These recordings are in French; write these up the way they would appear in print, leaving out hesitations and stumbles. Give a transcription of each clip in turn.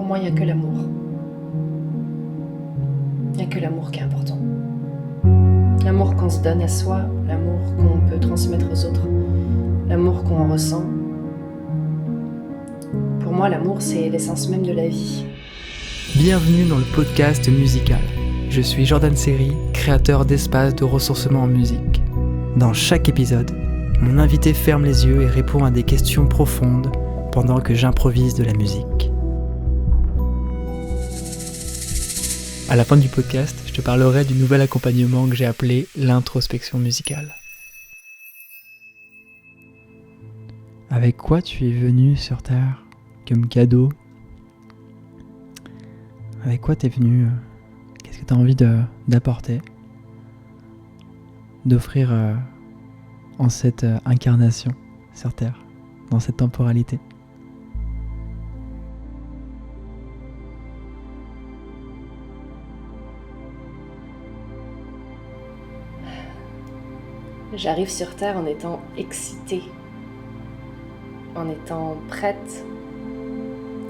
moi, il n'y a que l'amour. Il n'y a que l'amour qui est important. L'amour qu'on se donne à soi, l'amour qu'on peut transmettre aux autres, l'amour qu'on ressent. Pour moi, l'amour, c'est l'essence même de la vie. Bienvenue dans le podcast musical. Je suis Jordan Seri, créateur d'espaces de ressourcement en musique. Dans chaque épisode, mon invité ferme les yeux et répond à des questions profondes pendant que j'improvise de la musique. À la fin du podcast, je te parlerai du nouvel accompagnement que j'ai appelé l'introspection musicale. Avec quoi tu es venu sur Terre comme cadeau? Avec quoi t'es venu? Qu'est-ce que tu as envie d'apporter, d'offrir en cette incarnation sur Terre, dans cette temporalité? J'arrive sur Terre en étant excitée, en étant prête,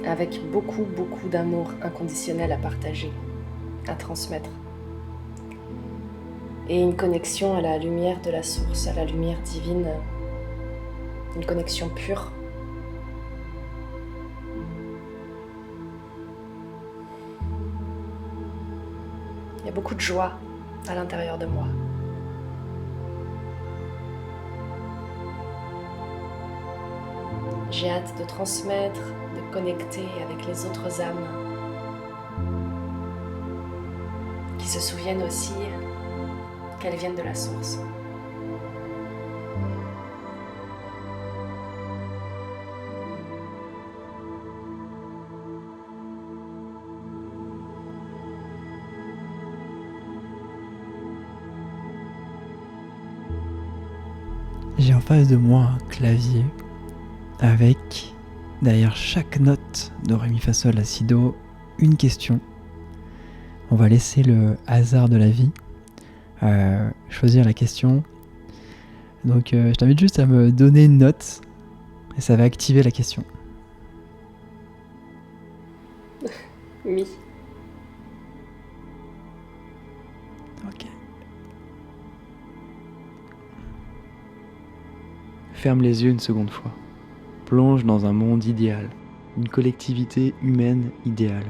avec beaucoup d'amour inconditionnel à partager, à transmettre. Et une connexion à la lumière de la source, à la lumière divine, une connexion pure. Il y a beaucoup de joie à l'intérieur de moi. J'ai hâte de transmettre, de connecter avec les autres âmes qui se souviennent aussi qu'elles viennent de la source. J'ai en face de moi un clavier avec, derrière chaque note de Ré, Mi, Fa, Sol, La, Si, Do, une question. On va laisser le hasard de la vie choisir la question. Donc je t'invite juste à me donner une note et ça va activer la question. Mi. Ok. Ferme les yeux une seconde fois. Plonge dans un monde idéal, une collectivité humaine idéale.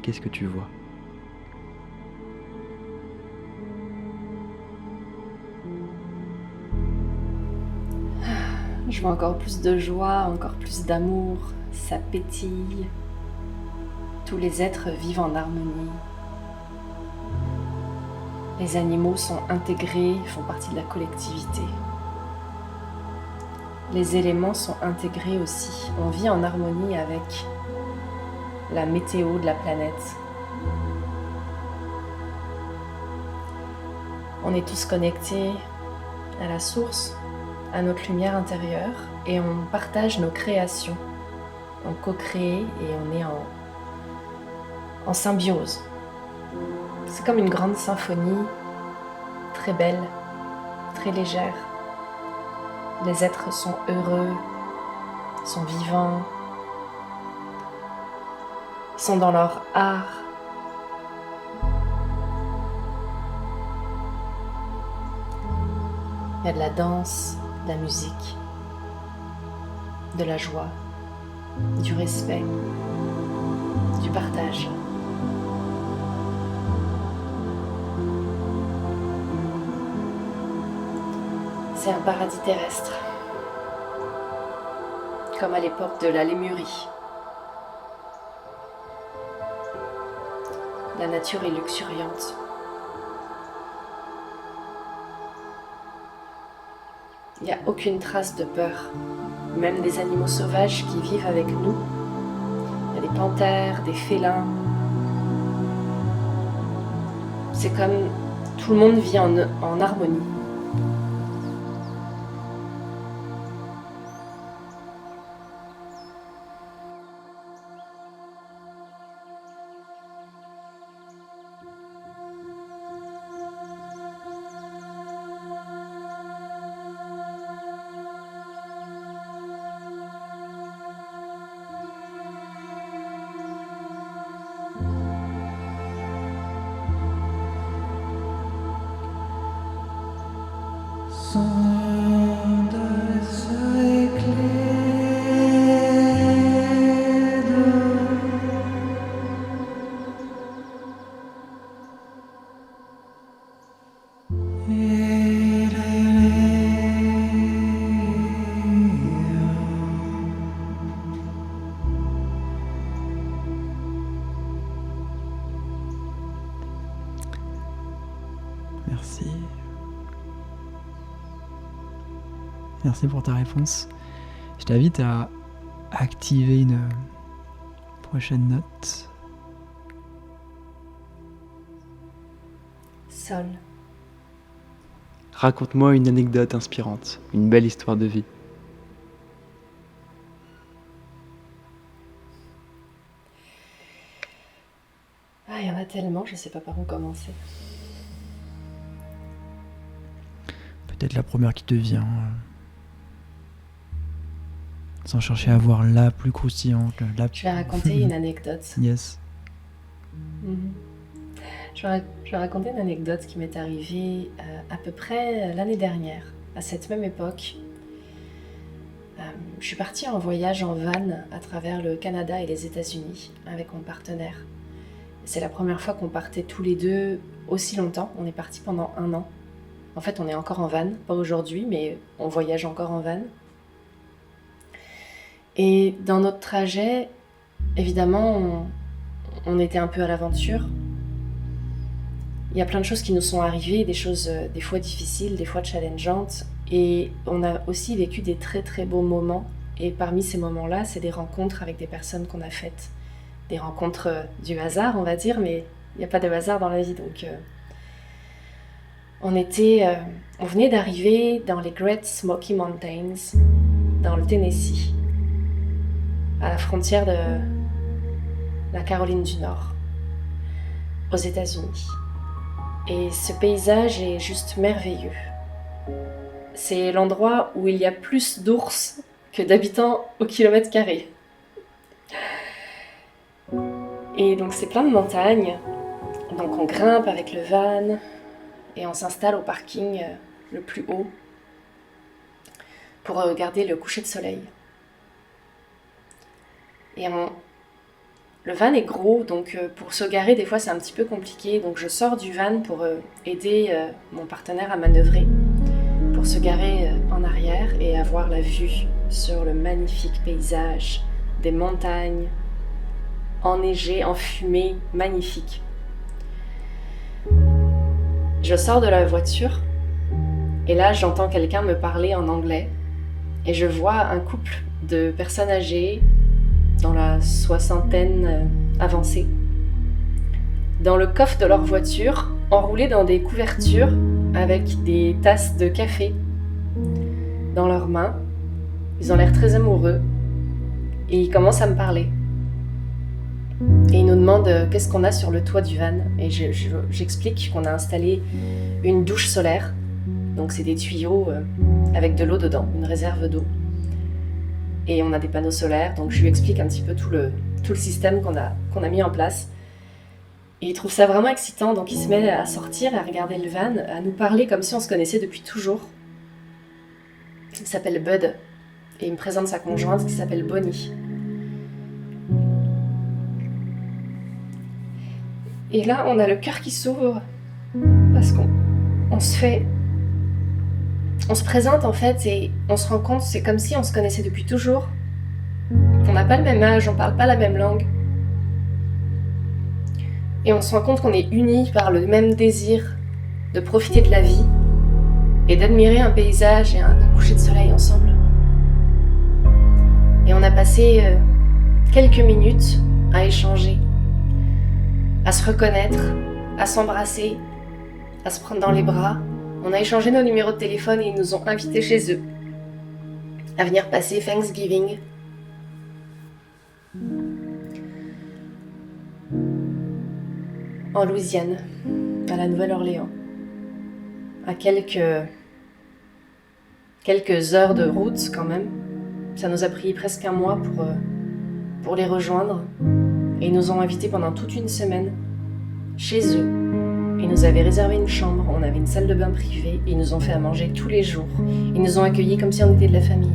Qu'est-ce que tu vois ? Je vois encore plus de joie, encore plus d'amour, ça pétille. Tous les êtres vivent en harmonie. Les animaux sont intégrés, font partie de la collectivité. Les éléments sont intégrés aussi. On vit en harmonie avec la météo de la planète. On est tous connectés à la source, à notre lumière intérieure, et on partage nos créations. On co-crée et on est en symbiose. C'est comme une grande symphonie, très belle, très légère. Les êtres sont heureux, sont vivants, sont dans leur art. Il y a de la danse, de la musique, de la joie, du respect, du partage. C'est un paradis terrestre, comme à l'époque de la Lémurie. La nature est luxuriante. Il n'y a aucune trace de peur, même des animaux sauvages qui vivent avec nous. Il y a des panthères, des félins. C'est comme tout le monde vit en harmonie. Merci. Merci pour ta réponse. Je t'invite à activer une prochaine note. Sol. Raconte-moi une anecdote inspirante, une belle histoire de vie. Ah, il y en a tellement, je sais pas par où commencer. Peut-être la première qui te vient. Sans chercher à voir la plus croustillante. Je vais raconter une anecdote. Yes. Mhm. Je vais raconter une anecdote qui m'est arrivée à peu près l'année dernière, à cette même époque. Je suis partie en voyage en van à travers le Canada et les États-Unis avec mon partenaire. C'est la première fois qu'on partait tous les deux aussi longtemps. On est partis pendant 1 an. En fait, on est encore en van, pas aujourd'hui, mais on voyage encore en van. Et dans notre trajet, évidemment, on était un peu à l'aventure. Il y a plein de choses qui nous sont arrivées, des choses des fois difficiles, des fois challengeantes. Et on a aussi vécu des très très beaux moments. Et parmi ces moments-là, c'est des rencontres avec des personnes qu'on a faites. Des rencontres du hasard, on va dire, mais il n'y a pas de hasard dans la vie. Donc, on venait d'arriver dans les Great Smoky Mountains, dans le Tennessee, à la frontière de la Caroline du Nord, aux États-Unis. Et ce paysage est juste merveilleux. C'est l'endroit où il y a plus d'ours que d'habitants au kilomètre carré. Et donc c'est plein de montagnes. Donc on grimpe avec le van et on s'installe au parking le plus haut pour regarder le coucher de soleil. Et le van est gros, donc pour se garer, des fois c'est un petit peu compliqué. Donc je sors du van pour aider mon partenaire à manœuvrer, pour se garer en arrière et avoir la vue sur le magnifique paysage des montagnes enneigées, enfumées, magnifiques. Je sors de la voiture et là j'entends quelqu'un me parler en anglais et je vois un couple de personnes âgées dans la soixantaine avancée, dans le coffre de leur voiture, enroulés dans des couvertures avec des tasses de café dans leurs mains. Ils ont l'air très amoureux et ils commencent à me parler. Et ils nous demandent qu'est-ce qu'on a sur le toit du van. Et j'explique qu'on a installé une douche solaire. Donc c'est des tuyaux avec de l'eau dedans, une réserve d'eau. Et on a des panneaux solaires, donc je lui explique un petit peu tout le système qu'on a mis en place. Et il trouve ça vraiment excitant, donc il se met à sortir, à regarder le van, à nous parler comme si on se connaissait depuis toujours. Il s'appelle Bud, et il me présente sa conjointe qui s'appelle Bonnie. Et là, on a le cœur qui s'ouvre, parce qu'on se présente en fait et on se rend compte, c'est comme si on se connaissait depuis toujours. On n'a pas le même âge, on parle pas la même langue. Et on se rend compte qu'on est unis par le même désir de profiter de la vie et d'admirer un paysage et un coucher de soleil ensemble. Et on a passé quelques minutes à échanger, à se reconnaître, à s'embrasser, à se prendre dans les bras. On a échangé nos numéros de téléphone et ils nous ont invités chez eux à venir passer Thanksgiving. En Louisiane, à la Nouvelle-Orléans, à quelques heures de route quand même. Ça nous a pris presque 1 mois pour les rejoindre et ils nous ont invités pendant toute une semaine chez eux Ils nous avaient réservé une chambre, on avait une salle de bain privée, ils nous ont fait à manger tous les jours. Ils nous ont accueillis comme si on était de la famille.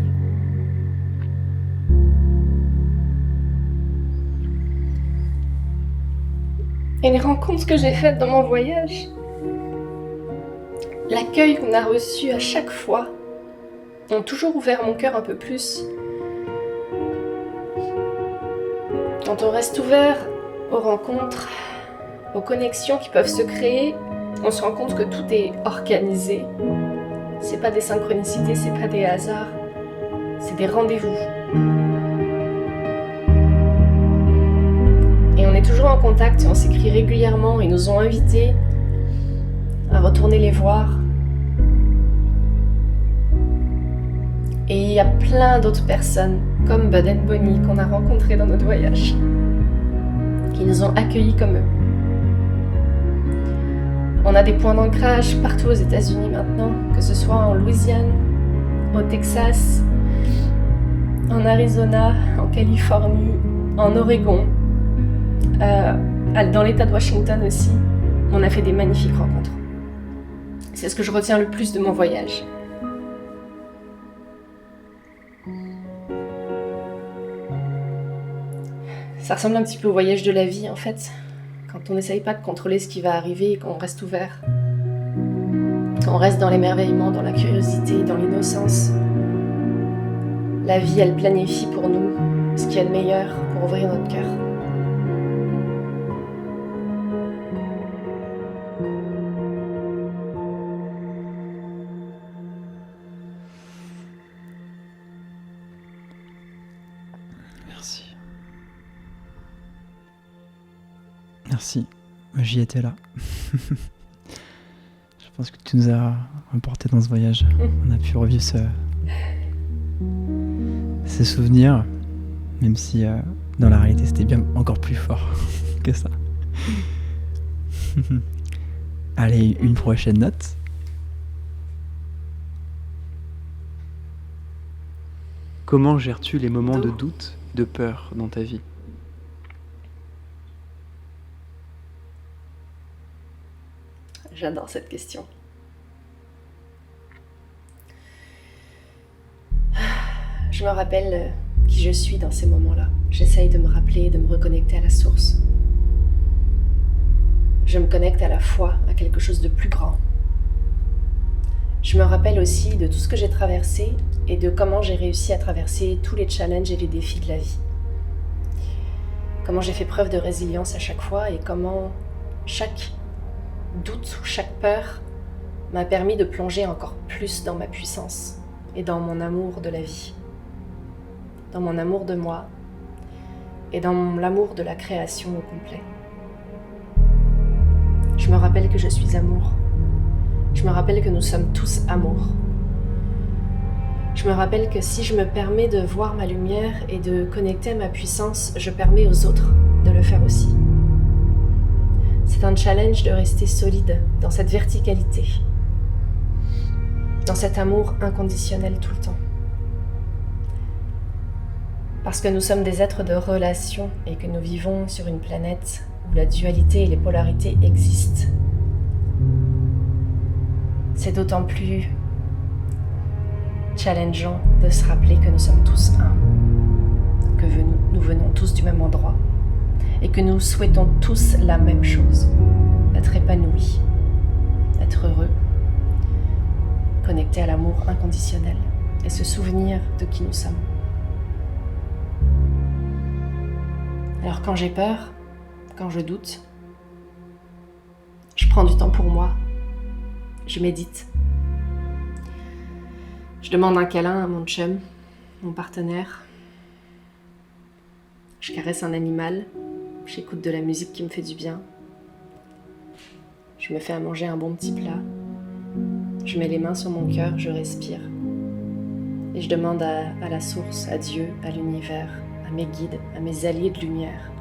Et les rencontres que j'ai faites dans mon voyage, l'accueil qu'on a reçu à chaque fois, ont toujours ouvert mon cœur un peu plus. Quand on reste ouvert aux rencontres, aux connexions qui peuvent se créer, on se rend compte que tout est organisé. C'est pas des synchronicités, c'est pas des hasards, c'est des rendez-vous. Et on est toujours en contact, on s'écrit régulièrement, ils nous ont invités à retourner les voir. Et il y a plein d'autres personnes, comme Bud and Bonnie, qu'on a rencontrées dans notre voyage, qui nous ont accueillis comme eux. On a des points d'ancrage partout aux États-Unis maintenant, que ce soit en Louisiane, au Texas, en Arizona, en Californie, en Oregon, dans l'État de Washington aussi. On a fait des magnifiques rencontres. C'est ce que je retiens le plus de mon voyage. Ça ressemble un petit peu au voyage de la vie en fait, quand on n'essaye pas de contrôler ce qui va arriver et qu'on reste ouvert. Quand on reste dans l'émerveillement, dans la curiosité, dans l'innocence. La vie, elle planifie pour nous ce qu'il y a de meilleur pour ouvrir notre cœur. Merci. Merci, j'y étais là. Je pense que tu nous as emportés dans ce voyage. On a pu revivre ces souvenirs, même si dans la réalité c'était bien encore plus fort que ça. Allez, une prochaine note. Comment gères-tu les moments de doute, de peur dans ta vie ? J'adore cette question. Je me rappelle qui je suis dans ces moments-là. J'essaye de me rappeler, de me reconnecter à la source. Je me connecte à la foi, à quelque chose de plus grand. Je me rappelle aussi de tout ce que j'ai traversé et de comment j'ai réussi à traverser tous les challenges et les défis de la vie. Comment j'ai fait preuve de résilience à chaque fois et comment chaque doute ou chaque peur m'a permis de plonger encore plus dans ma puissance et dans mon amour de la vie, dans mon amour de moi et dans l'amour de la création au complet. Je me rappelle que je suis amour. Je me rappelle que nous sommes tous amour. Je me rappelle que si je me permets de voir ma lumière et de connecter à ma puissance, je permets aux autres de le faire aussi. C'est un challenge de rester solide dans cette verticalité, dans cet amour inconditionnel tout le temps. Parce que nous sommes des êtres de relation et que nous vivons sur une planète où la dualité et les polarités existent. C'est d'autant plus challengeant de se rappeler que nous sommes tous un, que nous venons tous du même endroit et que nous souhaitons tous la même chose, être épanouis, être heureux, connectés à l'amour inconditionnel et se souvenir de qui nous sommes. Alors quand j'ai peur, quand je doute, je prends du temps pour moi, je médite. Je demande un câlin à mon chum, mon partenaire. Je caresse un animal, j'écoute de la musique qui me fait du bien. Je me fais à manger un bon petit plat. Je mets les mains sur mon cœur, je respire. Et je demande à la source, à Dieu, à l'univers, à mes guides, à mes alliés de lumière,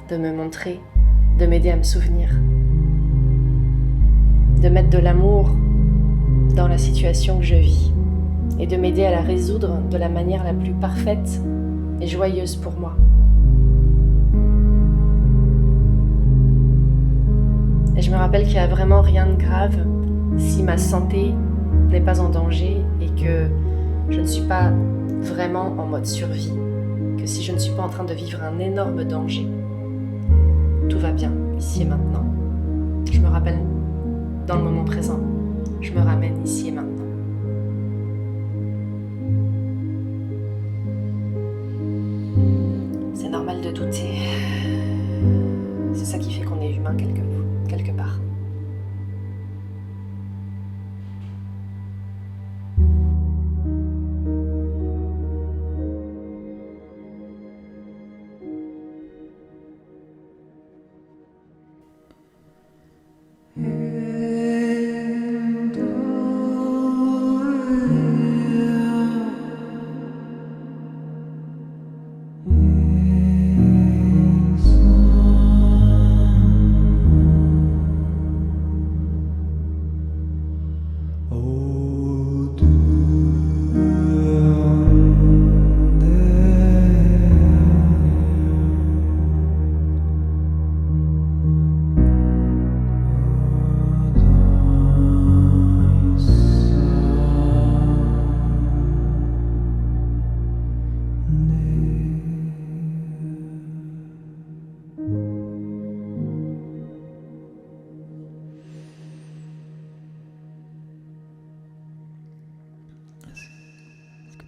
de me montrer, de m'aider à me souvenir, de mettre de l'amour dans la situation que je vis et de m'aider à la résoudre de la manière la plus parfaite et joyeuse pour moi. Et je Je me rappelle qu'il n'y a vraiment rien de grave si ma santé n'est pas en danger et que je ne suis pas vraiment en mode survie, que si je ne suis pas en train de vivre un énorme danger. Tout va bien, ici et maintenant. Je me rappelle dans le moment présent. Je me ramène ici et maintenant. C'est normal de douter. C'est ça qui fait qu'on est humain quelque part.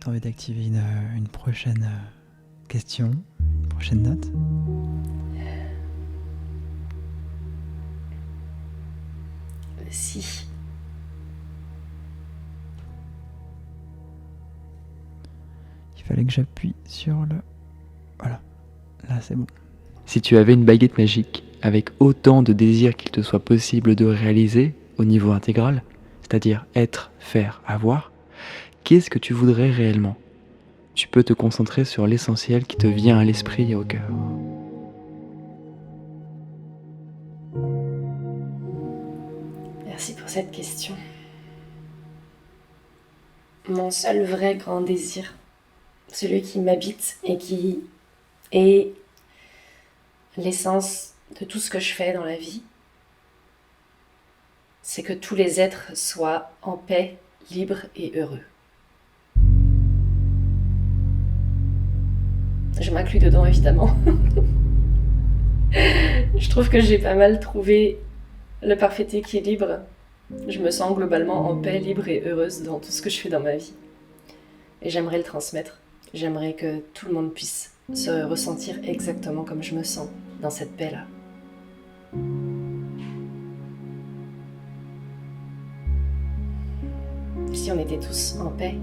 Tu as envie d'activer une prochaine question, une prochaine note? Si. Il fallait que j'appuie sur le... Voilà, là c'est bon. Si tu avais une baguette magique avec autant de désirs qu'il te soit possible de réaliser au niveau intégral, c'est-à-dire être, faire, avoir, qu'est-ce que tu voudrais réellement? Tu peux te concentrer sur l'essentiel qui te vient à l'esprit et au cœur. Merci pour cette question. Mon seul vrai grand désir, celui qui m'habite et qui est l'essence de tout ce que je fais dans la vie, c'est que tous les êtres soient en paix, libres et heureux. Je m'inclus dedans, évidemment. Je trouve que j'ai pas mal trouvé le parfait équilibre. Je me sens globalement en paix, libre et heureuse dans tout ce que je fais dans ma vie. Et j'aimerais le transmettre. J'aimerais que tout le monde puisse se ressentir exactement comme je me sens dans cette paix-là. Si on était tous en paix,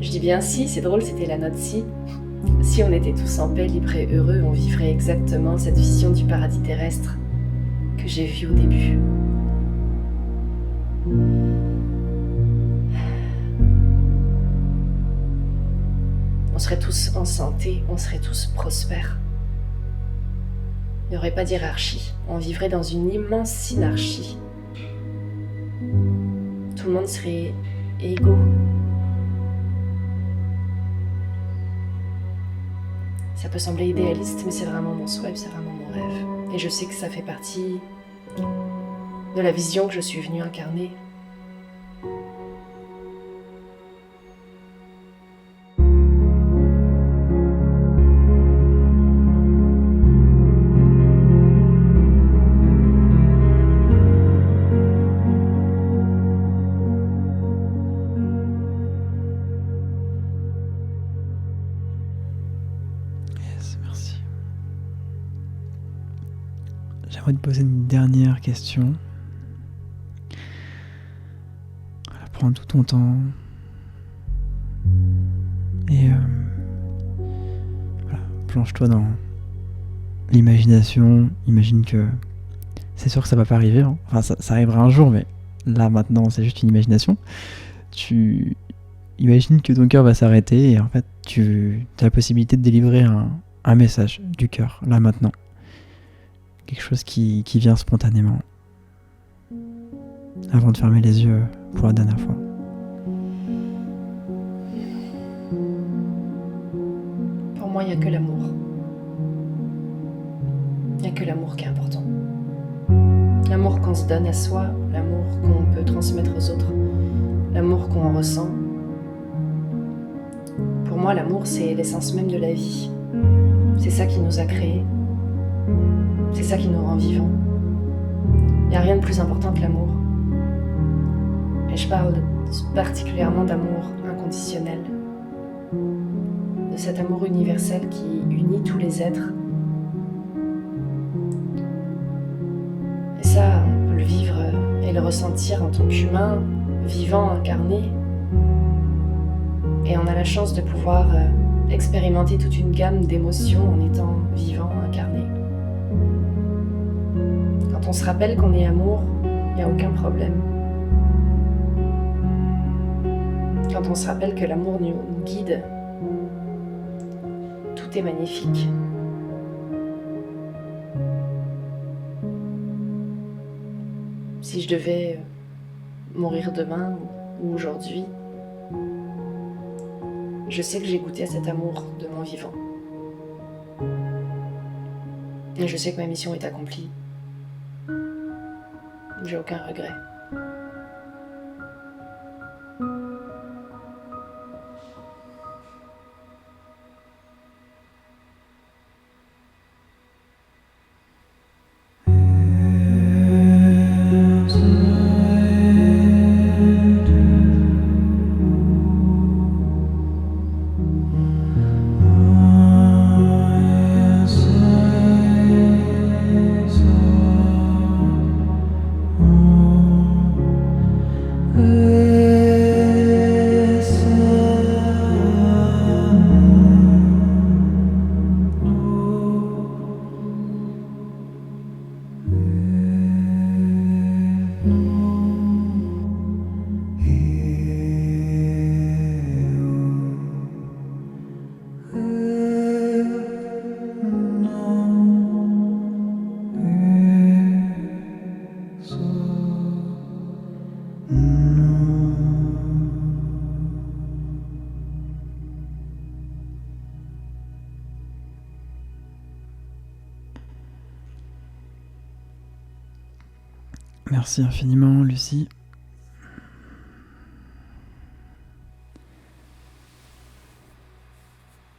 je dis bien si, c'est drôle, c'était la note si. Si on était tous en paix, libres et heureux, on vivrait exactement cette vision du paradis terrestre que j'ai vue au début. On serait tous en santé, on serait tous prospères. Il n'y aurait pas d'hiérarchie, on vivrait dans une immense synarchie. Tout le monde serait égaux. Ça peut sembler idéaliste, mais c'est vraiment mon souhait, c'est vraiment mon rêve. Et je sais que ça fait partie de la vision que je suis venue incarner. J'aimerais te poser une dernière question. Voilà, prends tout ton temps. Et voilà, plonge-toi dans l'imagination. Imagine que c'est sûr que ça va pas arriver. Hein. Enfin, ça arrivera un jour, mais là maintenant, c'est juste une imagination. Tu imagines que ton cœur va s'arrêter et en fait, tu as la possibilité de délivrer un message du cœur, là maintenant. Quelque chose qui vient spontanément. Avant de fermer les yeux pour la dernière fois. Pour moi, il n'y a que l'amour. Il n'y a que l'amour qui est important. L'amour qu'on se donne à soi, l'amour qu'on peut transmettre aux autres, l'amour qu'on ressent. Pour moi, l'amour, c'est l'essence même de la vie. C'est ça qui nous a créés. C'est ça qui nous rend vivants. Il n'y a rien de plus important que l'amour. Et je parle particulièrement d'amour inconditionnel. De cet amour universel qui unit tous les êtres. Et ça, on peut le vivre et le ressentir en tant qu'humain, vivant, incarné. Et on a la chance de pouvoir expérimenter toute une gamme d'émotions en étant vivant, incarné. Quand on se rappelle qu'on est amour, il n'y a aucun problème. Quand on se rappelle que l'amour nous guide, tout est magnifique. Si je devais mourir demain ou aujourd'hui, je sais que j'ai goûté à cet amour de mon vivant. Et je sais que ma mission est accomplie. J'ai aucun regret. Merci infiniment, Lucie.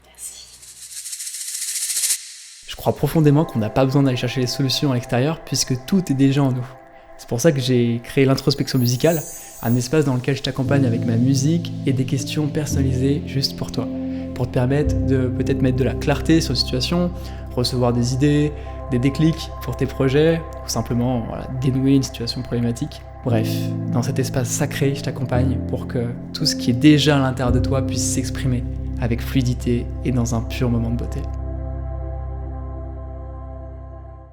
Merci. Je crois profondément qu'on n'a pas besoin d'aller chercher les solutions à l'extérieur puisque tout est déjà en nous. C'est pour ça que j'ai créé l'introspection musicale, un espace dans lequel je t'accompagne avec ma musique et des questions personnalisées juste pour toi, pour te permettre de peut-être mettre de la clarté sur une situation, recevoir des idées, des déclics pour tes projets, ou simplement dénouer une situation problématique. Bref, dans cet espace sacré, je t'accompagne pour que tout ce qui est déjà à l'intérieur de toi puisse s'exprimer avec fluidité et dans un pur moment de beauté.